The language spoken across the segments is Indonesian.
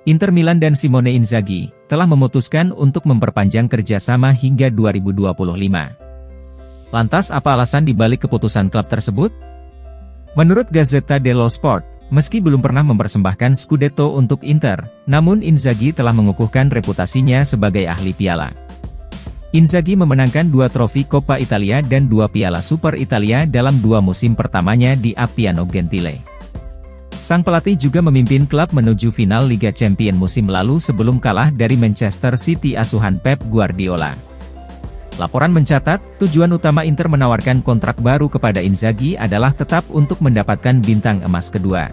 Inter Milan dan Simone Inzaghi telah memutuskan untuk memperpanjang kerjasama hingga 2025. Lantas apa alasan dibalik keputusan klub tersebut? Menurut Gazzetta dello Sport, meski belum pernah mempersembahkan Scudetto untuk Inter, namun Inzaghi telah mengukuhkan reputasinya sebagai ahli piala. Inzaghi memenangkan 2 trofi Coppa Italia dan 2 piala Super Italia dalam 2 musim pertamanya di Appiano Gentile. Sang pelatih juga memimpin klub menuju final Liga Champions musim lalu sebelum kalah dari Manchester City asuhan Pep Guardiola. Laporan mencatat, tujuan utama Inter menawarkan kontrak baru kepada Inzaghi adalah tetap untuk mendapatkan bintang emas kedua.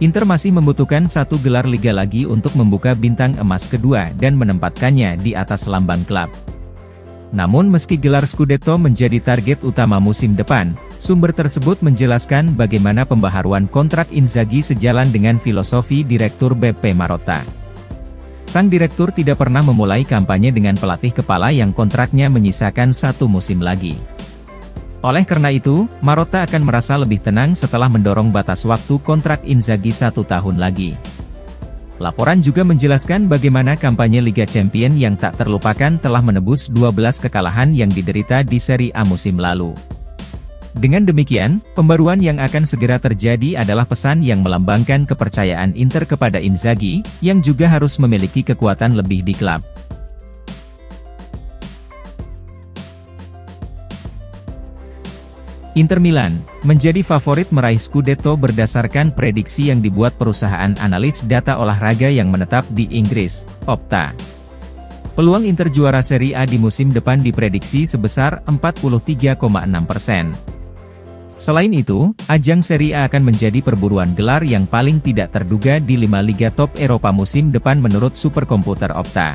Inter masih membutuhkan 1 gelar liga lagi untuk membuka bintang emas kedua dan menempatkannya di atas lambang klub. Namun meski gelar Scudetto menjadi target utama musim depan, sumber tersebut menjelaskan bagaimana pembaharuan kontrak Inzaghi sejalan dengan filosofi Direktur Beppe Marotta. Sang direktur tidak pernah memulai kampanye dengan pelatih kepala yang kontraknya menyisakan 1 musim lagi. Oleh karena itu, Marotta akan merasa lebih tenang setelah mendorong batas waktu kontrak Inzaghi 1 tahun lagi. Laporan juga menjelaskan bagaimana kampanye Liga Champions yang tak terlupakan telah menebus 12 kekalahan yang diderita di Serie A musim lalu. Dengan demikian, pembaruan yang akan segera terjadi adalah pesan yang melambangkan kepercayaan Inter kepada Inzaghi, yang juga harus memiliki kekuatan lebih di klub. Inter Milan menjadi favorit meraih Scudetto berdasarkan prediksi yang dibuat perusahaan analis data olahraga yang menetap di Inggris, Opta. Peluang Inter juara Serie A di musim depan diprediksi sebesar 43,6%. Selain itu, ajang Serie A akan menjadi perburuan gelar yang paling tidak terduga di 5 liga top Eropa musim depan menurut superkomputer Opta.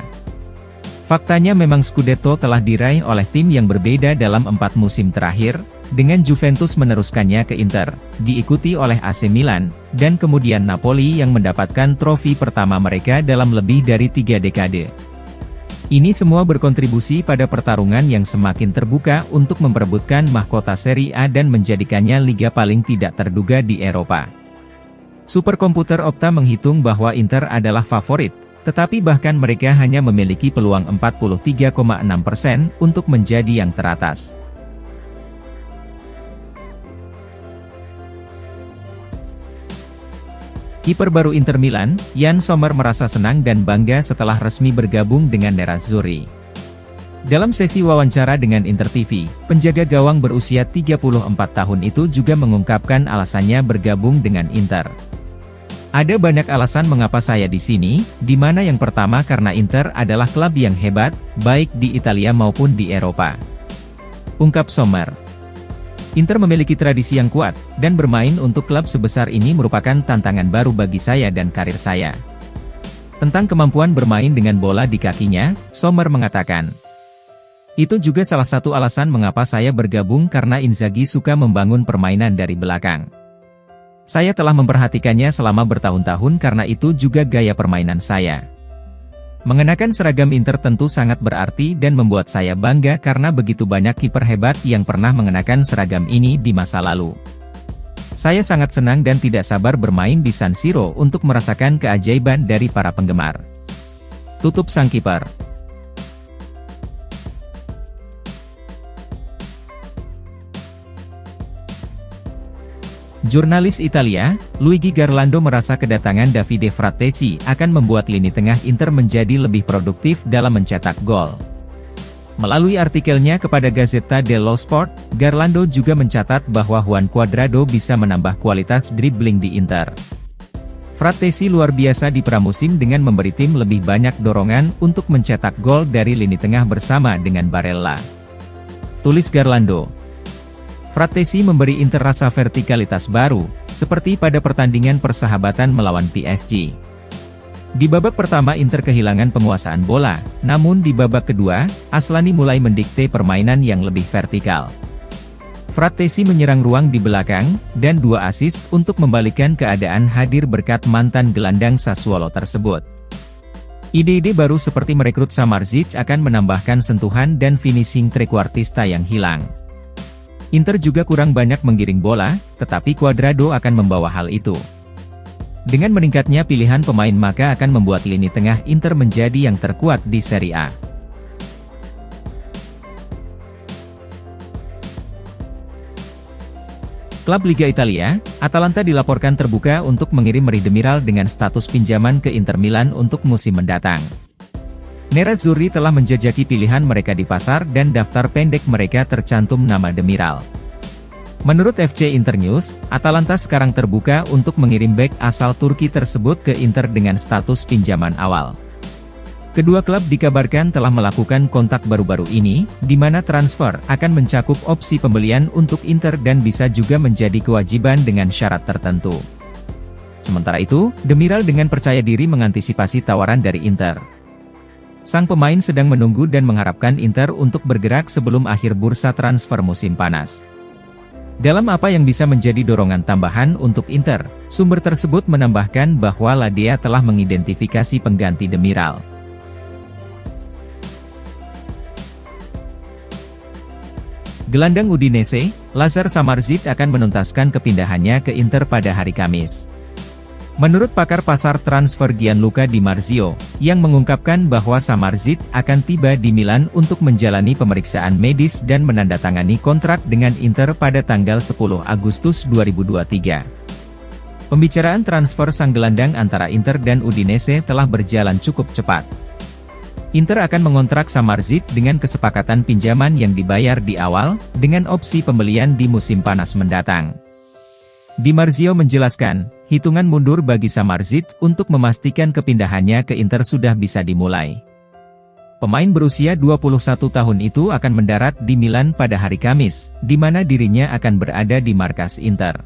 Faktanya memang Scudetto telah diraih oleh tim yang berbeda dalam 4 musim terakhir, dengan Juventus meneruskannya ke Inter, diikuti oleh AC Milan, dan kemudian Napoli yang mendapatkan trofi pertama mereka dalam lebih dari 3 dekade. Ini semua berkontribusi pada pertarungan yang semakin terbuka untuk memperebutkan mahkota Serie A dan menjadikannya liga paling tidak terduga di Eropa. Superkomputer Opta menghitung bahwa Inter adalah favorit, tetapi bahkan mereka hanya memiliki peluang 43,6% untuk menjadi yang teratas. Kiper baru Inter Milan, Yann Sommer merasa senang dan bangga setelah resmi bergabung dengan Nerazzurri. Dalam sesi wawancara dengan Inter TV, penjaga gawang berusia 34 tahun itu juga mengungkapkan alasannya bergabung dengan Inter. Ada banyak alasan mengapa saya di sini, di mana yang pertama karena Inter adalah klub yang hebat, baik di Italia maupun di Eropa. Ungkap Sommer. Inter memiliki tradisi yang kuat, dan bermain untuk klub sebesar ini merupakan tantangan baru bagi saya dan karir saya. Tentang kemampuan bermain dengan bola di kakinya, Sommer mengatakan, itu juga salah satu alasan mengapa saya bergabung karena Inzaghi suka membangun permainan dari belakang. Saya telah memperhatikannya selama bertahun-tahun karena itu juga gaya permainan saya. Mengenakan seragam Inter tentu sangat berarti dan membuat saya bangga karena begitu banyak kiper hebat yang pernah mengenakan seragam ini di masa lalu. Saya sangat senang dan tidak sabar bermain di San Siro untuk merasakan keajaiban dari para penggemar. Tutup sang kiper. Jurnalis Italia, Luigi Garlando merasa kedatangan Davide Frattesi akan membuat lini tengah Inter menjadi lebih produktif dalam mencetak gol. Melalui artikelnya kepada Gazzetta dello Sport, Garlando juga mencatat bahwa Juan Cuadrado bisa menambah kualitas dribbling di Inter. Frattesi luar biasa di pramusim dengan memberi tim lebih banyak dorongan untuk mencetak gol dari lini tengah bersama dengan Barella. Tulis Garlando. Frattesi memberi Inter rasa vertikalitas baru, seperti pada pertandingan persahabatan melawan PSG. Di babak pertama Inter kehilangan penguasaan bola, namun di babak kedua, Aslani mulai mendikte permainan yang lebih vertikal. Frattesi menyerang ruang di belakang, dan 2 assist untuk membalikkan keadaan hadir berkat mantan gelandang Sassuolo tersebut. Ide-ide baru seperti merekrut Samardzic akan menambahkan sentuhan dan finishing trequartista yang hilang. Inter juga kurang banyak menggiring bola, tetapi Cuadrado akan membawa hal itu. Dengan meningkatnya pilihan pemain maka akan membuat lini tengah Inter menjadi yang terkuat di Serie A. Klub Liga Italia, Atalanta dilaporkan terbuka untuk mengirim Mari Demiral dengan status pinjaman ke Inter Milan untuk musim mendatang. Nerazzurri telah menjajaki pilihan mereka di pasar dan daftar pendek mereka tercantum nama Demiral. Menurut FC Internews, Atalanta sekarang terbuka untuk mengirim bek asal Turki tersebut ke Inter dengan status pinjaman awal. Kedua klub dikabarkan telah melakukan kontak baru-baru ini, di mana transfer akan mencakup opsi pembelian untuk Inter dan bisa juga menjadi kewajiban dengan syarat tertentu. Sementara itu, Demiral dengan percaya diri mengantisipasi tawaran dari Inter. Sang pemain sedang menunggu dan mengharapkan Inter untuk bergerak sebelum akhir bursa transfer musim panas. Dalam apa yang bisa menjadi dorongan tambahan untuk Inter, sumber tersebut menambahkan bahwa Ladea telah mengidentifikasi pengganti Demiral. Gelandang Udinese, Lazar Samardzic akan menuntaskan kepindahannya ke Inter pada hari Kamis. Menurut pakar pasar transfer Gianluca Di Marzio, yang mengungkapkan bahwa Samardzic akan tiba di Milan untuk menjalani pemeriksaan medis dan menandatangani kontrak dengan Inter pada tanggal 10 Agustus 2023. Pembicaraan transfer sang gelandang antara Inter dan Udinese telah berjalan cukup cepat. Inter akan mengontrak Samardzic dengan kesepakatan pinjaman yang dibayar di awal, dengan opsi pembelian di musim panas mendatang. Di Marzio menjelaskan, hitungan mundur bagi Samardzic untuk memastikan kepindahannya ke Inter sudah bisa dimulai. Pemain berusia 21 tahun itu akan mendarat di Milan pada hari Kamis, di mana dirinya akan berada di markas Inter.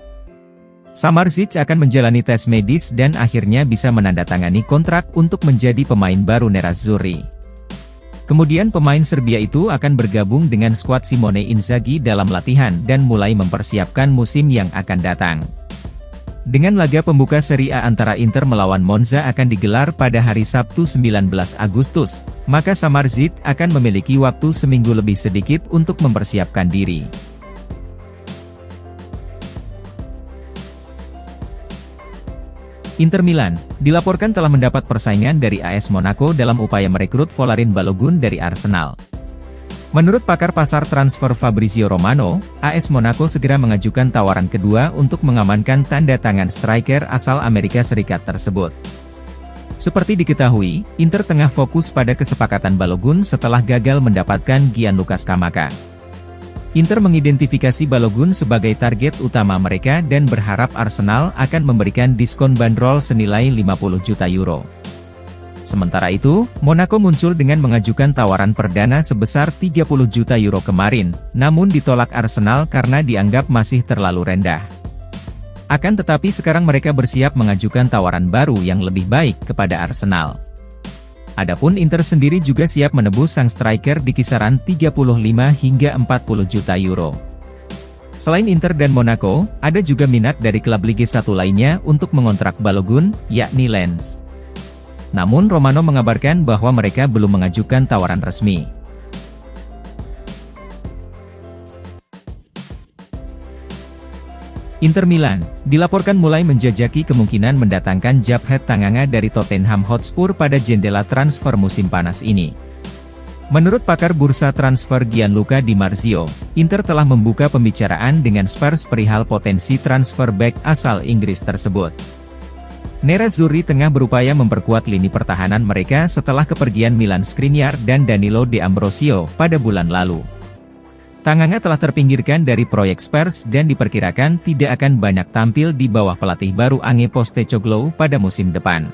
Samardzic akan menjalani tes medis dan akhirnya bisa menandatangani kontrak untuk menjadi pemain baru Nerazzurri. Kemudian pemain Serbia itu akan bergabung dengan skuad Simone Inzaghi dalam latihan dan mulai mempersiapkan musim yang akan datang. Dengan laga pembuka Serie A antara Inter melawan Monza akan digelar pada hari Sabtu 19 Agustus, maka Samardzic akan memiliki waktu seminggu lebih sedikit untuk mempersiapkan diri. Inter Milan, dilaporkan telah mendapat persaingan dari AS Monaco dalam upaya merekrut Folarin Balogun dari Arsenal. Menurut pakar pasar transfer Fabrizio Romano, AS Monaco segera mengajukan tawaran kedua untuk mengamankan tanda tangan striker asal Amerika Serikat tersebut. Seperti diketahui, Inter tengah fokus pada kesepakatan Balogun setelah gagal mendapatkan Gianluca Scamacca. Inter mengidentifikasi Balogun sebagai target utama mereka dan berharap Arsenal akan memberikan diskon bandrol senilai 50 juta euro. Sementara itu, Monaco muncul dengan mengajukan tawaran perdana sebesar 30 juta euro kemarin, namun ditolak Arsenal karena dianggap masih terlalu rendah. Akan tetapi sekarang mereka bersiap mengajukan tawaran baru yang lebih baik kepada Arsenal. Adapun Inter sendiri juga siap menebus sang striker di kisaran 35 hingga 40 juta euro. Selain Inter dan Monaco, ada juga minat dari klub Liga 1 lainnya untuk mengontrak Balogun, yakni Lens. Namun Romano mengabarkan bahwa mereka belum mengajukan tawaran resmi. Inter Milan, dilaporkan mulai menjajaki kemungkinan mendatangkan Djabhat Tanganga dari Tottenham Hotspur pada jendela transfer musim panas ini. Menurut pakar bursa transfer Gianluca Di Marzio, Inter telah membuka pembicaraan dengan Spurs perihal potensi transfer bek asal Inggris tersebut. Nerazzurri tengah berupaya memperkuat lini pertahanan mereka setelah kepergian Milan Skriniar dan Danilo De Ambrosio pada bulan lalu. Tanganga telah terpinggirkan dari proyek Spurs dan diperkirakan tidak akan banyak tampil di bawah pelatih baru Ange Postecoglou pada musim depan.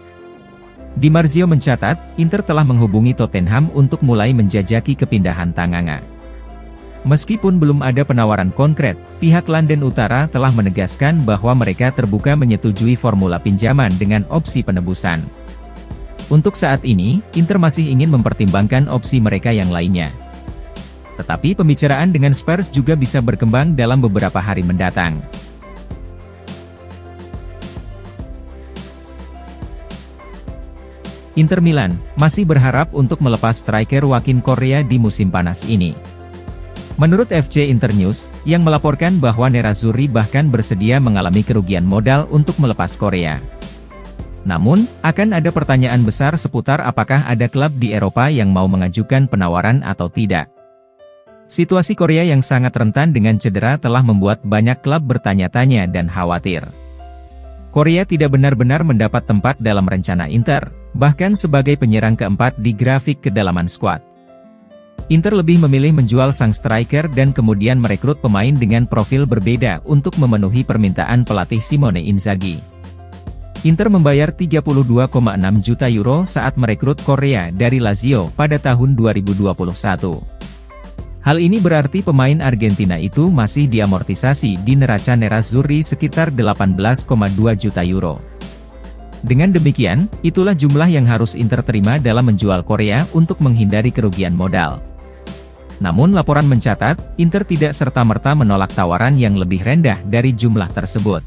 Di Marzio mencatat, Inter telah menghubungi Tottenham untuk mulai menjajaki kepindahan Tanganga. Meskipun belum ada penawaran konkret, pihak London Utara telah menegaskan bahwa mereka terbuka menyetujui formula pinjaman dengan opsi penebusan. Untuk saat ini, Inter masih ingin mempertimbangkan opsi mereka yang lainnya. Tetapi pembicaraan dengan Spurs juga bisa berkembang dalam beberapa hari mendatang. Inter Milan masih berharap untuk melepas striker Joaquin Correa di musim panas ini. Menurut FC Internews, yang melaporkan bahwa Nerazzurri bahkan bersedia mengalami kerugian modal untuk melepas Correa. Namun, akan ada pertanyaan besar seputar apakah ada klub di Eropa yang mau mengajukan penawaran atau tidak. Situasi Korea yang sangat rentan dengan cedera telah membuat banyak klub bertanya-tanya dan khawatir. Korea tidak benar-benar mendapat tempat dalam rencana Inter, bahkan sebagai penyerang keempat di grafik kedalaman skuad. Inter lebih memilih menjual sang striker dan kemudian merekrut pemain dengan profil berbeda untuk memenuhi permintaan pelatih Simone Inzaghi. Inter membayar 32,6 juta euro saat merekrut Korea dari Lazio pada tahun 2021. Hal ini berarti pemain Argentina itu masih diamortisasi di neraca nerazzurri sekitar 18,2 juta euro. Dengan demikian, itulah jumlah yang harus Inter terima dalam menjual Korea untuk menghindari kerugian modal. Namun laporan mencatat, Inter tidak serta-merta menolak tawaran yang lebih rendah dari jumlah tersebut.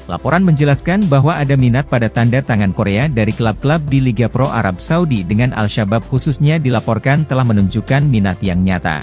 Laporan menjelaskan bahwa ada minat pada tanda tangan Korea dari klub-klub di Liga Pro Arab Saudi dengan Al-Shabaab khususnya dilaporkan telah menunjukkan minat yang nyata.